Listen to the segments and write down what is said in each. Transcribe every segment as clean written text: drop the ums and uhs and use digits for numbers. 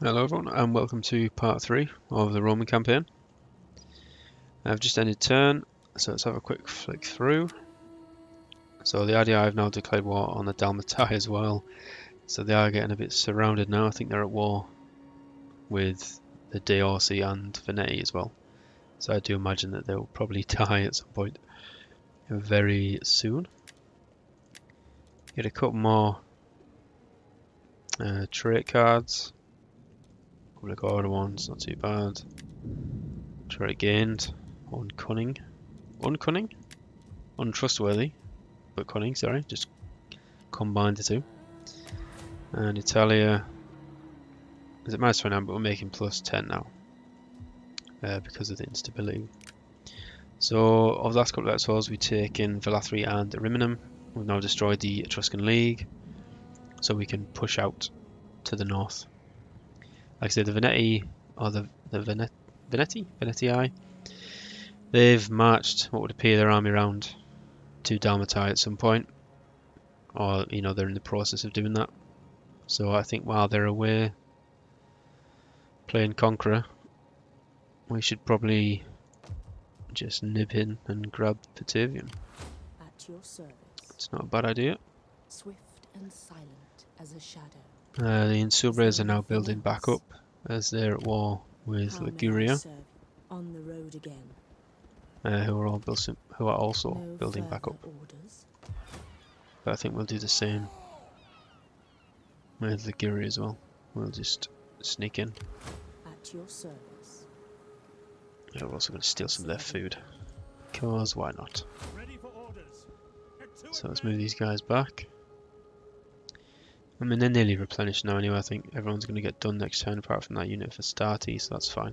Hello everyone and welcome to part 3 of the Roman campaign. I've just ended turn, so let's have a quick flick through. So the idea, I've now declared war on the Dalmatai as well, so they are getting a bit surrounded now. I think they're at war with the Deorsi and Veneti as well, so I do imagine that they'll probably die at some point very soon. Get a couple more trait cards. Public order ones, not too bad. Trait gained. Uncunning. Uncunning? Untrustworthy, but cunning, sorry. Just combine the two. And Italia is at minus 29, but we're making plus 10 now because of the instability. So, of the last couple of episodes, we take in Velathri and Ariminum. We've now destroyed the Etruscan League, so we can push out to the north. Like I said, the Veneti, or the Venetii, they've marched what would appear their army around to Dalmatai at some point, or they're in the process of doing that. So I think while they're away playing Conqueror, we should probably just nib in and grab Patavium. At your service. It's not a bad idea. Swift and silent as a shadow. The Insubres are now building back up as they're at war with Liguria, on the road again. who are also building back up. Orders. But I think we'll do the same with Liguria as well. We'll just sneak in. At your service. Yeah, we're also going to steal some of their food, because why not? So let's move these guys back. I mean, they're nearly replenished now anyway. I think everyone's going to get done next turn apart from that unit for Starty, so that's fine.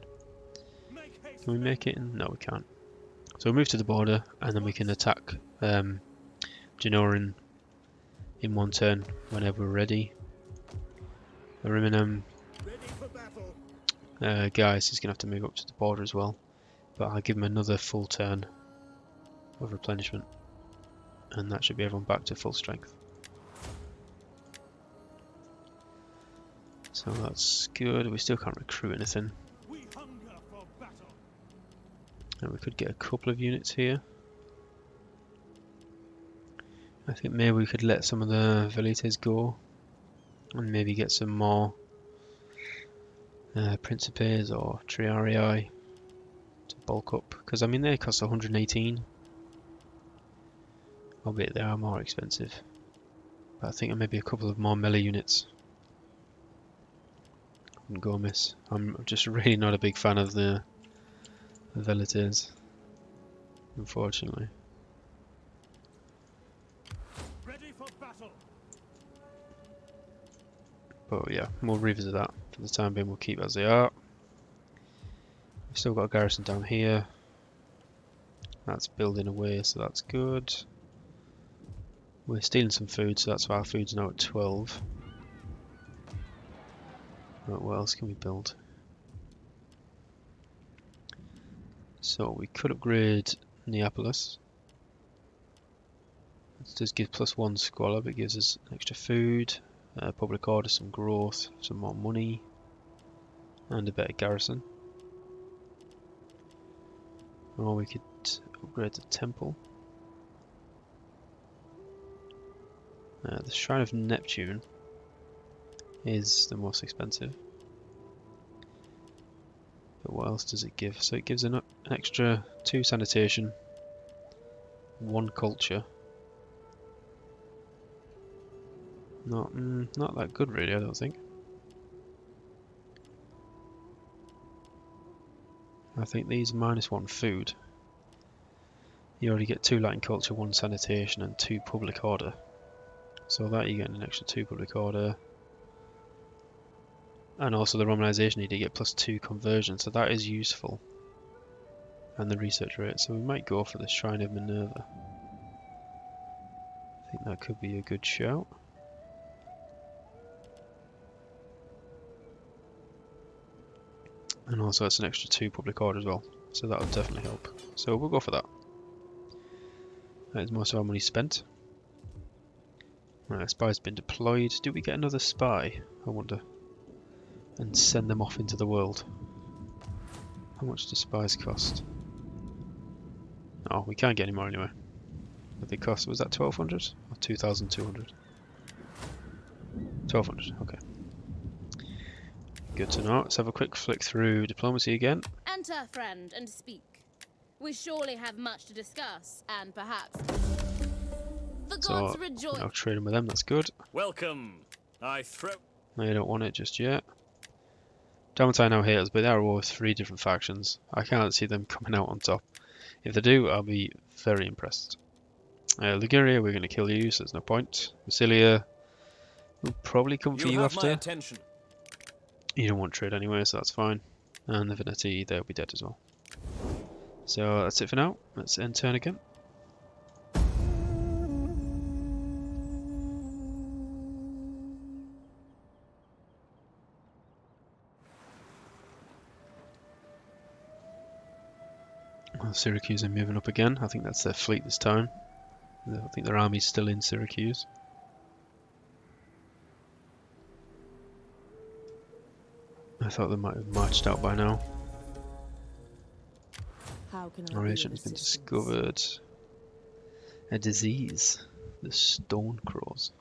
Can we make it in? No, we can't. So we'll move to the border and then we can attack Genoa in one turn whenever we're ready. Ariminum, Gaius is going to have to move up to the border as well, but I'll give him another full turn of replenishment and that should be everyone back to full strength. So that's good. We still can't recruit anything. And we could get a couple of units here. I think maybe we could let some of the Velites go and maybe get some more Principes or Triarii to bulk up, because I mean they cost 118, albeit they are more expensive. But I think maybe a couple of more melee units wouldn't go amiss. I'm just really not a big fan of the Velites, unfortunately. Ready for battle. But yeah, we'll revisit that. For the time being, we'll keep as they are. We've still got a garrison down here. That's building away, so that's good. We're stealing some food, so that's why our food's now at 12. Right, what else can we build? So we could upgrade Neapolis. It does give +1 squalor, but it gives us extra food, public order, some growth, some more money, and a better garrison. Or we could upgrade the temple. The Shrine of Neptune is the most expensive. But what else does it give? So it gives an extra 2 sanitation, 1 culture. Not that good really, I don't think. I think these -1 food. You already get 2 Latin culture, 1 sanitation and 2 public order. So that you get an extra 2 public order. And also the Romanization you do get +2 conversion, so that is useful. And the research rate, so we might go for the Shrine of Minerva. I think that could be a good shout. And also it's an extra 2 public order as well, so that will definitely help. So we'll go for that. That is most of our money spent. Right, a spy's been deployed. Do we get another spy? I wonder. and send them off into the world. How much do spies cost? Oh, we can't get any more anyway. But they cost, was that 1200 or 2200? 1200, okay. Good to know. Let's have a quick flick through diplomacy again. Enter, friend, and speak. We surely have much to discuss, and perhaps the gods So, rejoice. I'll trade them with them, that's good. Welcome. I throw. No, you don't want it just yet. Dalmatine now hate us, but there are all 3 different factions. I can't see them coming out on top. If they do, I'll be very impressed. Liguria, we're going to kill you, so there's no point. Massilia, we'll probably come for You you have my after. attention. You don't want trade anyway, so that's fine. And the Veneti, they'll be dead as well. So that's it for now. Let's end turn again. Well, Syracuse are moving up again. I think that's their fleet this time. I think their army's still in Syracuse. I thought they might have marched out by now. How can I Our be agent of has been assistance? discovered. A disease. The stone crows.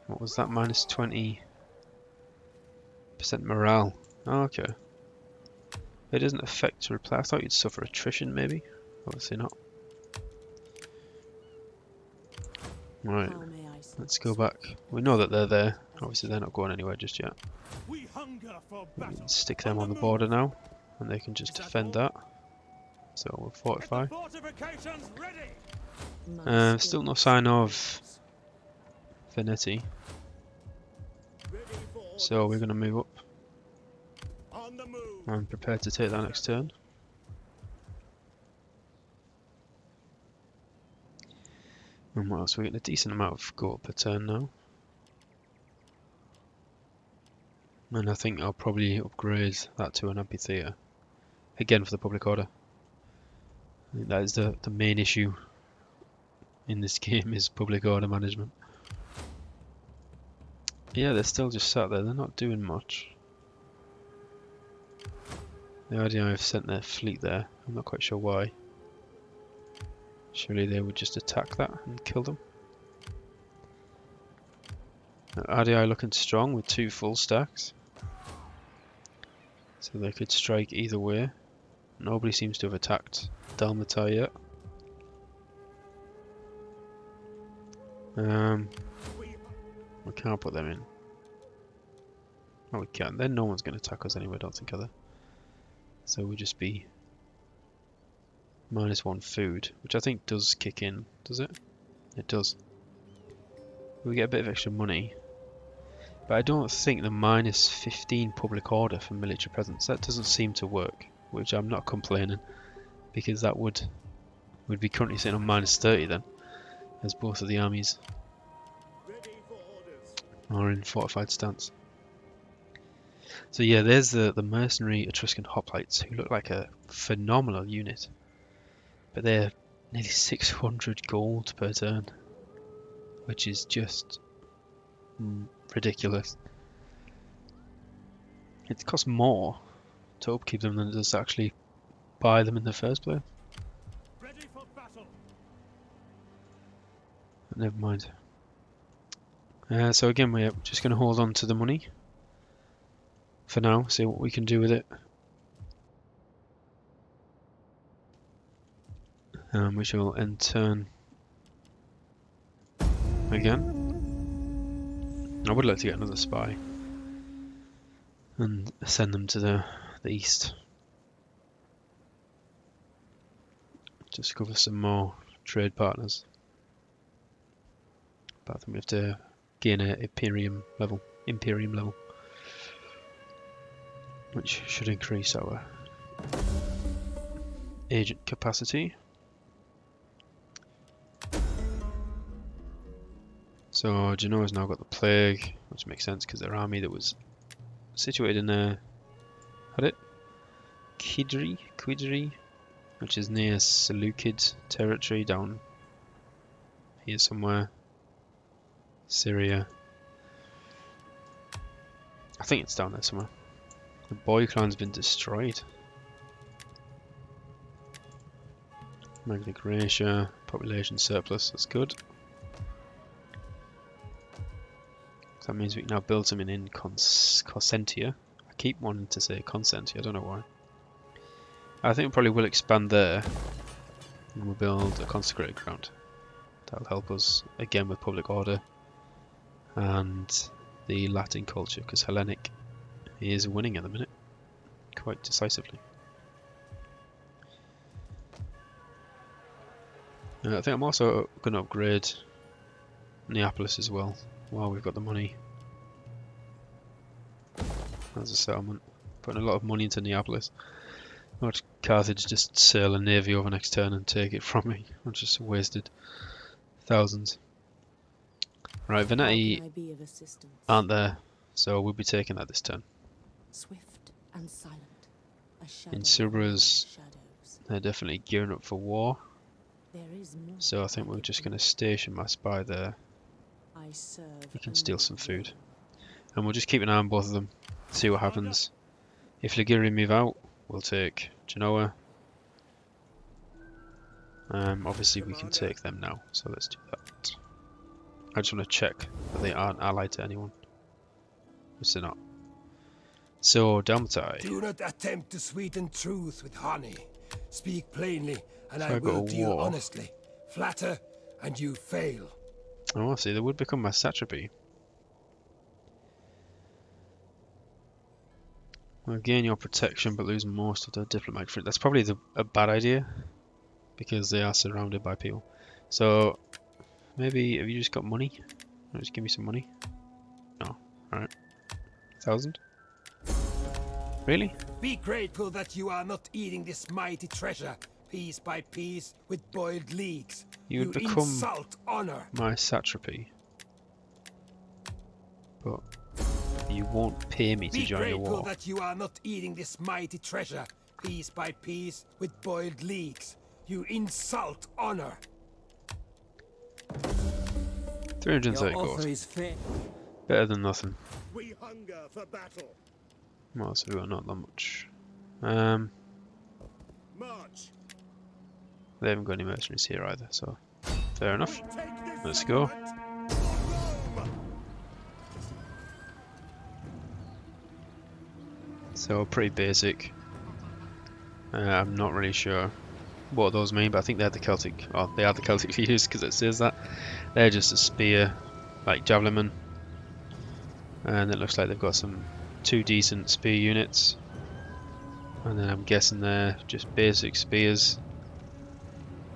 What was that? Minus 20% morale. Oh, okay. It doesn't affect reply. I thought you'd suffer attrition, maybe. Obviously not. Right. How may I Let's go back. We know that they're there. Obviously, they're not going anywhere just yet. We hunger for We battle. can stick them on the border now, and they can just defend that. So we'll fortify. Get the fortifications ready. My Still no skills sign and of abilities. Veneti, Ready for so we're orders. going to move up On the move. and prepare to take that next turn. And what else? We're getting a decent amount of gold per turn now. And I think I'll probably upgrade that to an amphitheatre. Again for the public order. I think that is the main issue in this game is public order management. Yeah, they're still just sat there, they're not doing much. The idea have sent their fleet there, I'm not quite sure why. Surely they would just attack that and kill them. RDI looking strong with 2 full stacks. So they could strike either way. Nobody seems to have attacked Dalmatai yet. We can't put them in. Oh, we can. Then no one's going to attack us anyway, I don't think, are they? So we'll just be -1 food, which I think does kick in, does it? It does. We get a bit of extra money. But I don't think the -15 public order for military presence, that doesn't seem to work, which I'm not complaining, because that would be currently sitting on -30 then, as both of the armies Ready for orders. are in fortified stance. So yeah, there's the mercenary Etruscan hoplites, who look like a phenomenal unit, but they're nearly 600 gold per turn, which is just ridiculous. It costs more to upkeep them than it does to actually buy them in the first place. Ready for battle. But never mind. So again, we're just going to hold on to the money for now, see what we can do with it. We shall end turn again. I would like to get another spy and send them to the east. Discover some more trade partners. But I think we have to gain a Imperium level, which should increase our agent capacity. So Genoa's now got the plague, which makes sense because their army that was situated in had it? Quidri, which is near Seleucid territory down here somewhere. Syria. I think it's down there somewhere. The boy clan's been destroyed. Magna Graecia, population surplus, that's good. So that means we can now build something in Consentia. I keep wanting to say Consentia, I don't know why. I think we probably will expand there. And we'll build a consecrated ground. That'll help us again with public order and the Latin culture, because Hellenic is winning at the minute quite decisively. I think I'm also going to upgrade Neapolis as well while we've got the money. As a settlement, putting a lot of money into Neapolis. Watch Carthage just sail a navy over next turn and take it from me. I just wasted thousands. Right, How Veneti can I be of assistance? aren't there, so we'll be taking that this turn. Swift and silent. A shadow In Subra's, among shadows. they're definitely gearing up for war, There is more so I think we're could just do. going to station my spy there. I serve We can only steal some the food. will. And we'll just keep an eye on both of them, see what happens. If Liguri move out, we'll take Genoa. Obviously we can take them now, so let's do that. I just want to check that they aren't allied to anyone. Yes, they're not. So, Dalmatai. Do not attempt to sweeten truth with honey. Speak plainly, and If I I go will to deal war- honestly. Flatter, and you fail. Oh, I see, they would become my satrapy. Well, gain your protection but lose most of the diplomatic fruit. That's probably a bad idea, because they are surrounded by people. So, maybe, have you just got money? Just give me some money? No. Alright. 1,000? Really? Be grateful that you are not eating this mighty treasure, piece by piece, with boiled leeks. You would become insult honor. my satrapy. But you won't pay me to Be join the grateful war. that you are not eating this mighty treasure, piece by piece, with boiled leeks. You insult honor. 330 gold. is fair. Better than nothing. We hunger for battle. What else have we got? Not that much. March. They haven't got any mercenaries here either, so fair enough. Take this Let's go. settlement for Rome. So pretty basic. I'm not really sure what those mean, but I think they're the Celtic. Oh, they are the Celtic views because it says that. They're just a spear, like javelinmen, and it looks like they've got some 2 decent spear units. And then I'm guessing they're just basic spears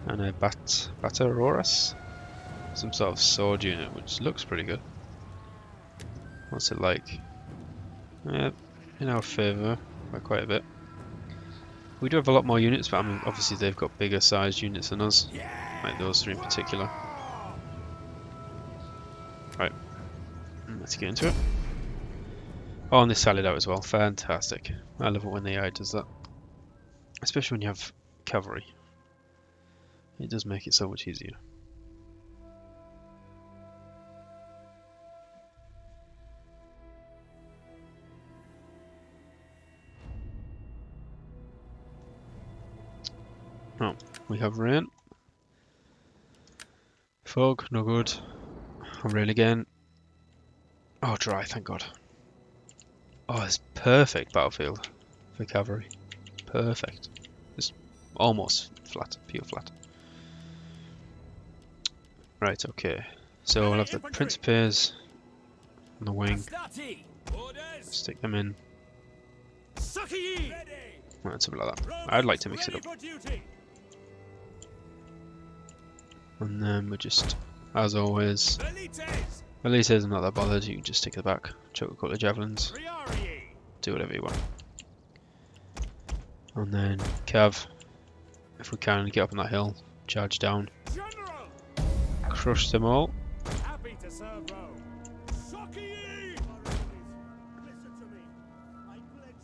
and a Bataroras, some sort of sword unit, which looks pretty good. What's it like? In our favour by quite a bit. We do have a lot more units, but I mean, obviously they've got bigger sized units than us, like those 3 in particular. Right, let's get into it. Oh, and they sallied out as well. Fantastic. I love it when the AI does that, especially when you have cavalry. It does make it so much easier. Oh, we have rain. Fog, no good. Rain again. Oh, dry, thank God. Oh, it's perfect battlefield for cavalry. Perfect. It's almost flat, pure flat. Right, okay. So we'll have the Principes on the wing. Stick them in. Right, something like that. I'd like to mix it up. And then we just, as always, Elites, I'm not that bothered, you can just stick at the back, chuck a couple of javelins, do whatever you want. And then Cav, if we can, get up on that hill, charge down, crush them all. Happy to serve Rome. Listen to me. I pledge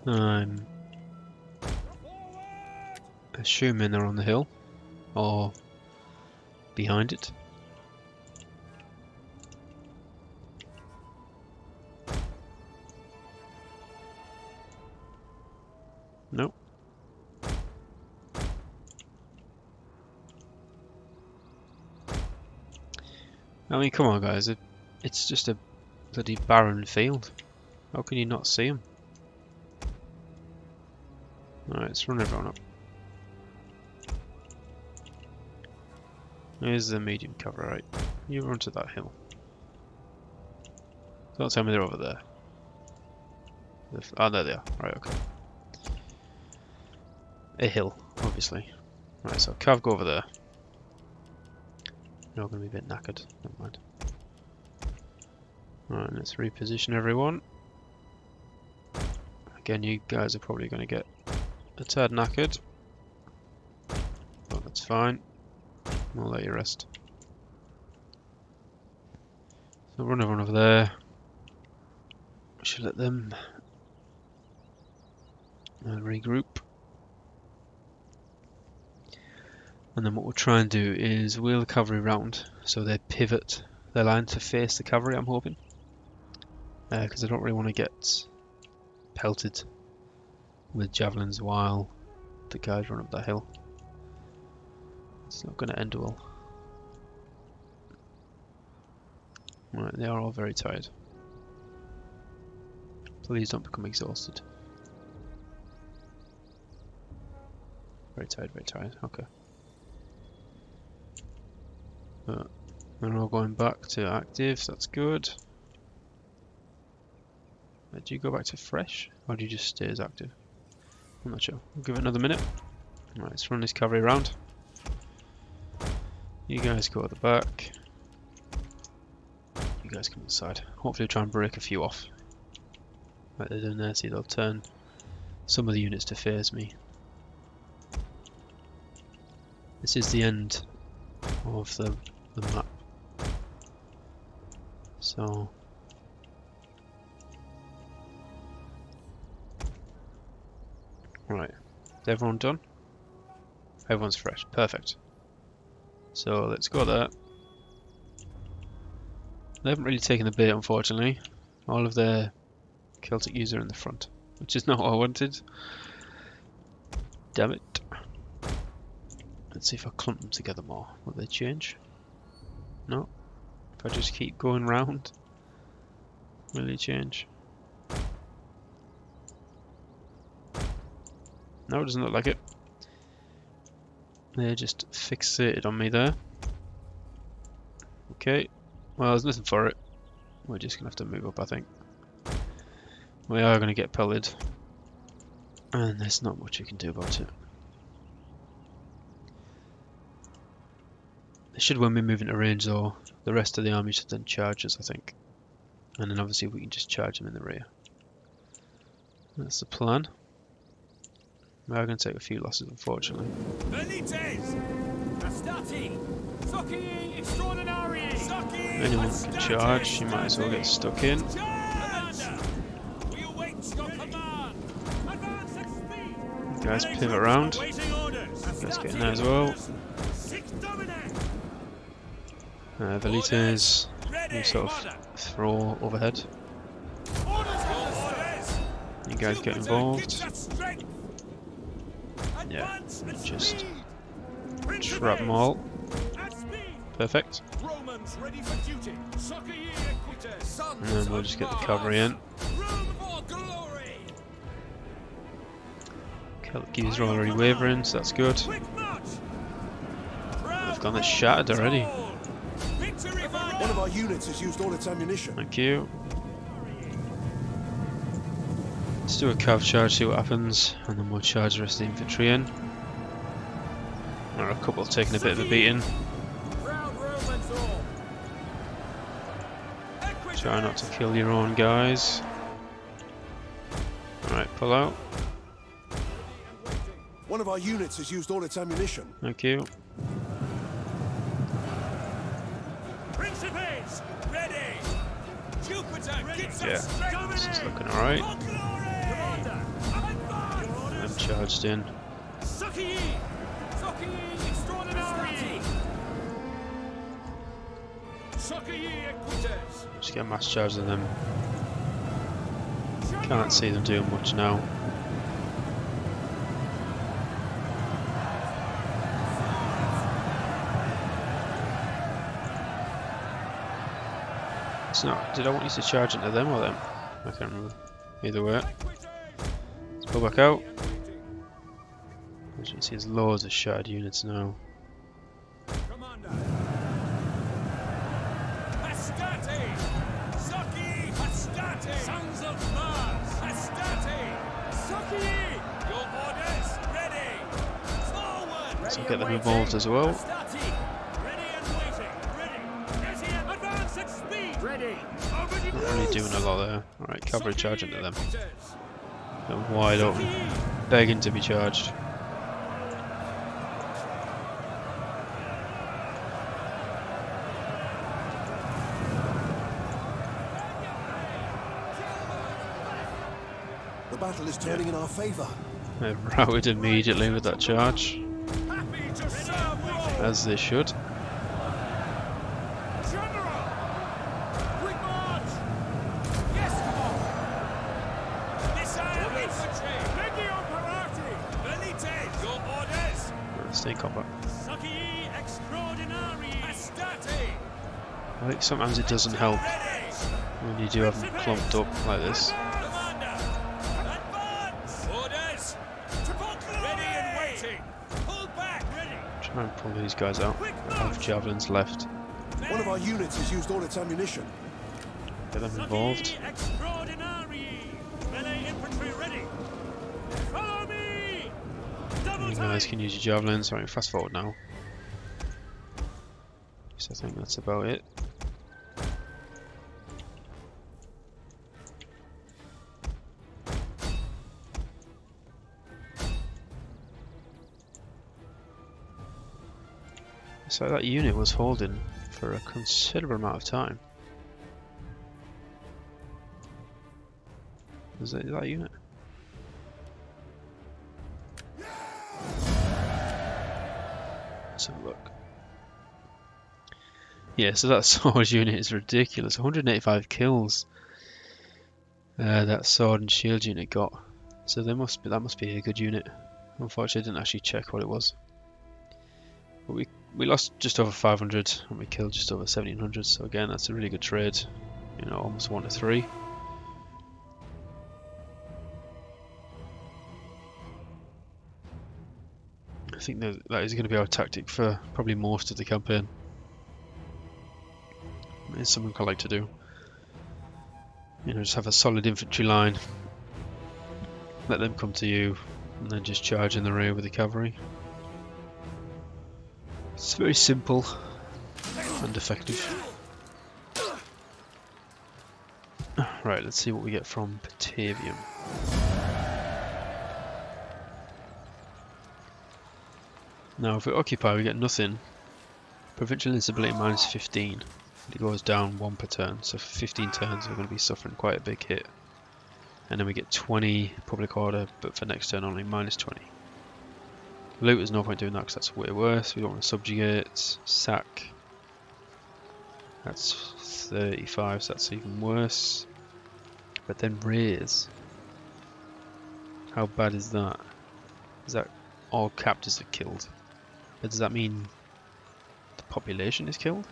you my I'm assuming they're on the hill, or behind it. I mean, come on, guys. It's just a bloody barren field. How can you not see them? Alright, let's run everyone up. Here's the medium cover, right? You run to that hill. Don't tell me they're over there. Oh, there they are. Right, okay. A hill, obviously. Right, so Cav, go over there. You're all going to be a bit knackered. Never mind. Alright, let's reposition everyone. Again, you guys are probably going to get a tad knackered. But that's fine. We'll let you rest. So run everyone over there. We should let them regroup. And then what we'll try and do is wheel the cavalry round so they pivot their line to face the cavalry, I'm hoping. Because I don't really want to get pelted with javelins while the guys run up that hill. It's not going to end well. Right, they are all very tired. Please don't become exhausted. Very tired, very tired. Okay. They're all going back to active, so that's good. Do you go back to fresh, or do you just stay as active? I'm not sure. We'll give it another minute. Right, let's run this cavalry around. You guys go at the back. You guys come inside. Hopefully try and break a few off. Like they're doing there, see they'll turn some of the units to face me. This is the end of the map. So right, is everyone done? Everyone's fresh, perfect. So let's go there. They haven't really taken the bait, unfortunately. All of their Celtic units are in the front, which is not what I wanted. Damn it. Let's see if I clump them together more. Will they change? No. If I just keep going round, will they change? No, it doesn't look like it. They're just fixated on me there. Okay. Well, there's nothing for it. We're just going to have to move up, I think. We are going to get pelted. And there's not much we can do about it. They should, when we move into range though, the rest of the army should then charge us, I think. And then obviously we can just charge them in the rear. That's the plan. We are going to take a few losses, unfortunately. Anyone can charge, you might as well get stuck in. You guys pivot around. You guys get in there as well. Velites, you sort of throw overhead. You guys get involved. Yeah, just trap them all. Perfect. And then we'll just get the cavalry in. Celtic are already wavering, so that's good. They've gone shattered already. One of our units has used all its ammunition. Thank you. Let's do a cav charge, see what happens, and then we'll charge the rest of the infantry in. There are a couple taking a bit of a beating. Try not to kill your own guys. Alright, pull out. One of our units has used all its ammunition. Thank you. Yeah, this is looking alright. I'm charged in. Just get mass charge of them. Can't see them doing much now. It's not. Did I want you to charge into them or them? I can't remember. Either way. Let's pull back out. As you can see, there's loads of shattered units now. Commander. Hastati! Saki! Hastati! Sons of Mars! Hastati! Saki! Your orders ready! Forward! So get them involved as well. Hastati! Ready and waiting! Ready! Get here! Advance at speed! Ready! Over the Not really doing a lot there. Alright, cavalry charge into them. They're wide open, begging to be charged. The battle is turning in our favor. They're routed immediately with that charge, happy to serve Rome! as they should. General! Quick march! Yes, come on! Missile infantry! Legio Parati! Velites! Your orders! Stay in combat. Saki extraordinari! Hastati! I think sometimes it doesn't help Ready! when you do have them clumped up like this. Commander! Advance! Orders! Ready and waiting! Pull back! Ready! Try and pull these guys out. I have javelins left. One of our units has used all its ammunition. Get them involved. Saki extraordinari! Melee infantry ready! Follow me! Double You time! guys can use your javelins. Alright, fast forward now. So I think that's about it. So that unit was holding for a considerable amount of time. Was it that unit? Let's have a look. Yeah, so that sword unit is ridiculous. 185 kills. That sword and shield unit got. So that must be a good unit. Unfortunately, I didn't actually check what it was. But we lost just over 500 and we killed just over 1700. So again, that's a really good trade. You know, almost 1 to 3. I think that is going to be our tactic for probably most of the campaign. It's something I like to do. You know, just have a solid infantry line. Let them come to you, and then just charge in the rear with the cavalry. It's very simple and effective. Right, let's see what we get from Batavium. Now, if we occupy, we get nothing. Provincial instability minus 15. It goes down 1 per turn, so for 15 turns we're going to be suffering quite a big hit. And then we get 20 public order, but for next turn only minus 20. Loot, there's no point doing that because that's way worse. We don't want to subjugate. Sack. That's 35, so that's even worse. But then raise. How bad is that? Is that all captives are killed? But does that mean the population is killed?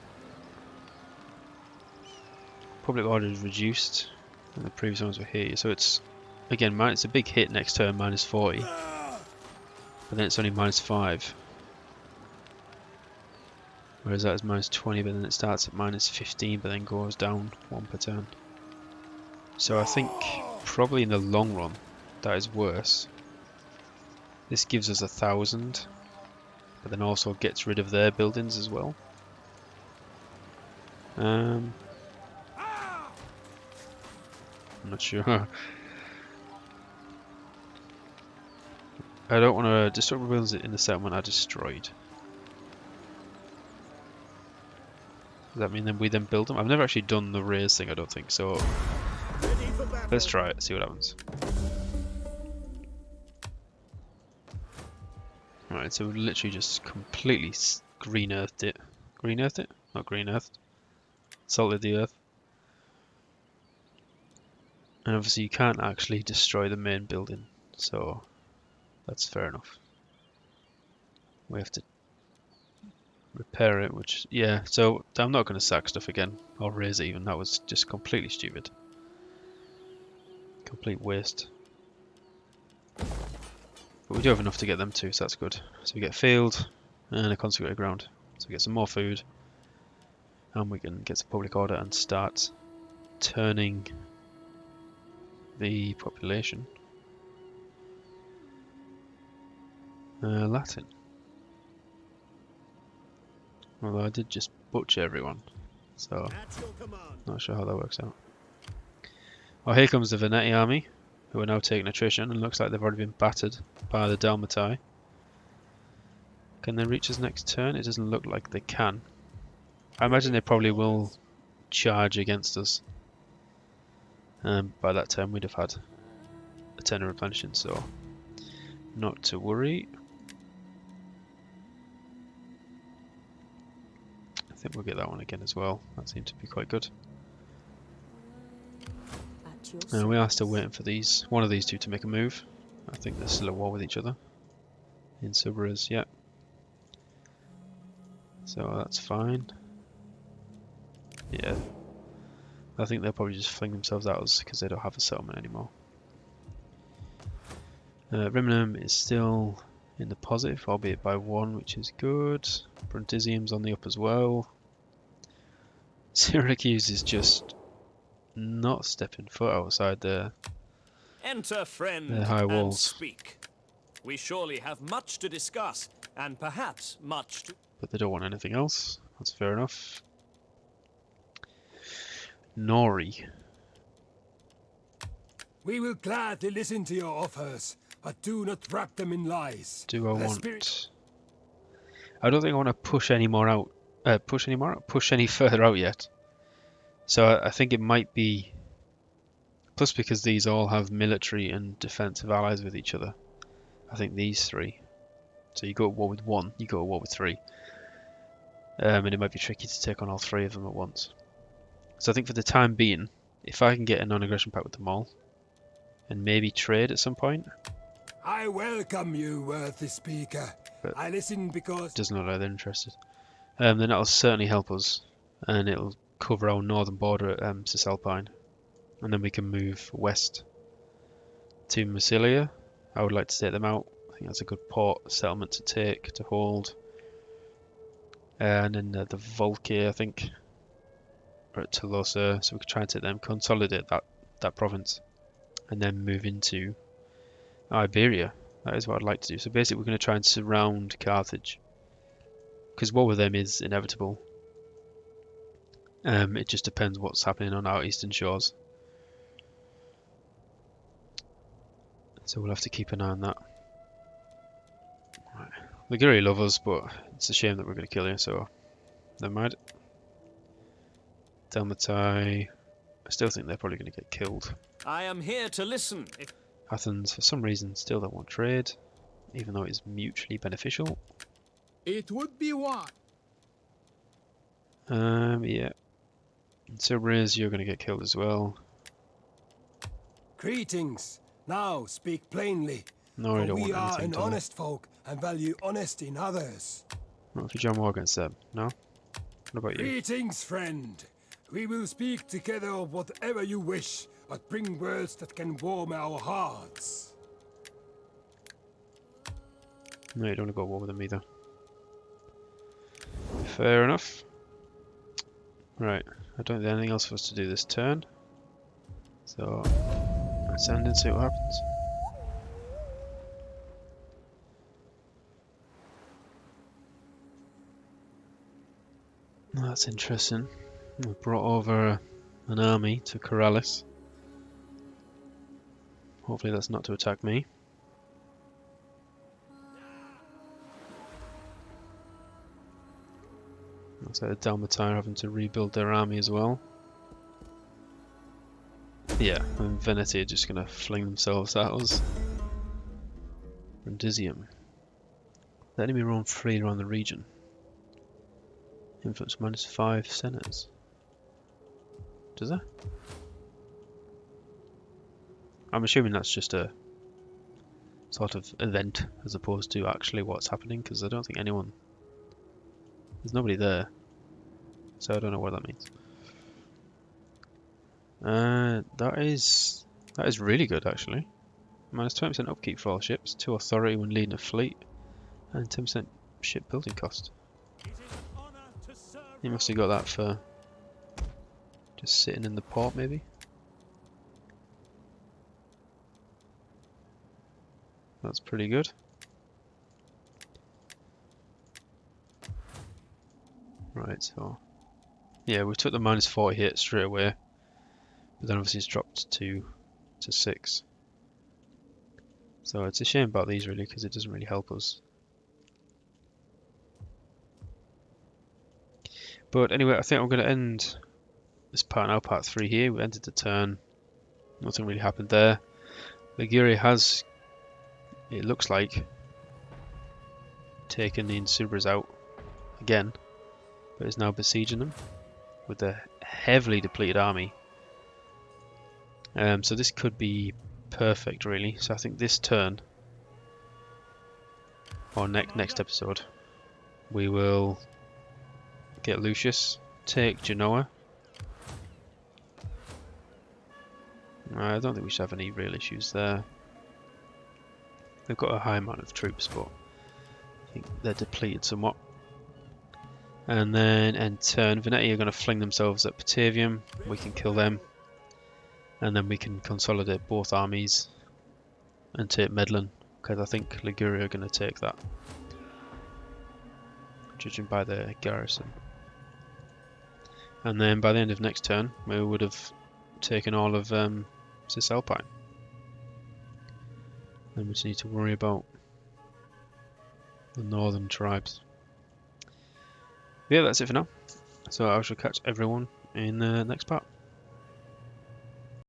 Public order is reduced, and the previous ones were here, so it's again it's a big hit next turn, minus 40, but then it's only minus 5. Whereas that is minus 20, but then it starts at minus 15, but then goes down 1 per turn. So I think probably in the long run that is worse. This gives us 1,000, but then also gets rid of their buildings as well. I'm not sure. I don't want to destroy buildings in the settlement I destroyed. Does that mean then we then build them? I've never actually done the raise thing, I don't think, so let's try it, see what happens. Alright, so we've literally just completely green earthed it. Green earthed it? Not green earthed. Salted the earth. And obviously you can't actually destroy the main building, so that's fair enough. We have to repair it, which, yeah, so I'm not going to sack stuff again, or raise it even. That was just completely stupid. Complete waste. But we do have enough to get them too, so that's good. So we get field and a consecrated ground. So we get some more food, and we can get some public order and start turning the population. Latin. Although I did just butcher everyone, so At your command. not sure how that works out. Oh, here comes the Veneti army, who are now taking attrition, and looks like they've already been battered by the Dalmatai. Can they reach us next turn? It doesn't look like they can. I imagine they probably will charge against us. By that time we'd have had a 10 of replenishing, so not to worry. I think we'll get that one again as well. That seemed to be quite good. At your And we are service. still waiting for one of these two to make a move. I think they're still at war with each other. In Subarus, yeah. So that's fine. Yeah. I think they'll probably just fling themselves at us because they don't have a settlement anymore. Rimnum is still in the positive, albeit by 1, which is good. Bruntisium's on the up as well. Syracuse is just not stepping foot outside their Enter, friend, high and walls. speak. We surely have much to discuss, and perhaps much to... But they don't want anything else. That's fair enough. Nori. We will gladly listen to your offers, but do not wrap them in lies. Do I The want... spirit- I don't think I want to push any more out. Push any further out yet. So I think it might be... Plus because these all have military and defensive allies with each other. I think these 3. So you go at war with 1, you go at war with 3. And it might be tricky to take on all 3 of them at once. So I think for the time being, if I can get a non-aggression pact with them all, and maybe trade at some point, I welcome you, worthy speaker. But- I listen because... doesn't look like they're interested, then that'll certainly help us, and it'll cover our northern border at Cisalpine, and then we can move west to Massilia. I would like to take them out. I think that's a good port settlement to take, to hold. And then the Volcae, I think, are at Tolosa, so we could try and take them, consolidate that province, and then move into Iberia. That is what I'd like to do. So basically we're going to try and surround Carthage, because war with them is inevitable. It just depends what's happening on our eastern shores. So we'll have to keep an eye on that. Right. Liguri love us, but it's a shame that we're going to kill you, so never mind. Dalmatai, I still think they're probably going to get killed. I am here to listen. If... Athens, for some reason, still don't want trade, even though it's mutually beneficial. It would be one. Yeah. And Cerberus, you're going to get killed as well. Greetings. Now speak plainly. No, I For don't we want are anything an to... honest folk and value honesty in others. Not if you join war against them, no? What about you? Greetings, friend. We will speak together of whatever you wish, but bring words that can warm our hearts. No, you don't want to go to war with them either. Fair enough. Right, I don't think anything else for us to do this turn. So, let's end and see what happens. That's interesting. We brought over an army to Corrales. Hopefully that's not to attack me. Looks like the Dalmatai are having to rebuild their army as well. Yeah, and Veneti are just going to fling themselves at us. Brundisium. The enemy roam free around the region. Influence -5 senators. Does that? I'm assuming that's just a sort of event as opposed to actually what's happening, because I don't think anyone There's nobody there, so I don't know what that means. That is really good actually. Minus 20% upkeep for all ships, 2 authority when leading a fleet, and 10% ship building cost. It is an honor to serve He must have got that for just sitting in the port, maybe. That's pretty good. Right, so yeah, we took the minus 40 hit straight away, but then obviously it's dropped to 6. So it's a shame about these really, because it doesn't really help us. But anyway, I think I'm going to end this part now, part 3 here. We ended the turn. Nothing really happened there. Liguria has, it looks like, taken the Insubras out again, but is now besieging them with a heavily depleted army. So this could be perfect really. So I think this turn, or next episode, we will get Lucius, take Genoa. I don't think we should have any real issues there. They've got a high amount of troops, but I think they're depleted somewhat. And then end turn, Venetia are going to fling themselves at Batavium. We can kill them. And then we can consolidate both armies and take Medlin, because I think Liguria are going to take that, judging by their garrison. And then by the end of next turn, we would have taken all of Cisalpine. Then we just need to worry about the northern tribes. Yeah, that's it for now. So I shall catch everyone in the next part.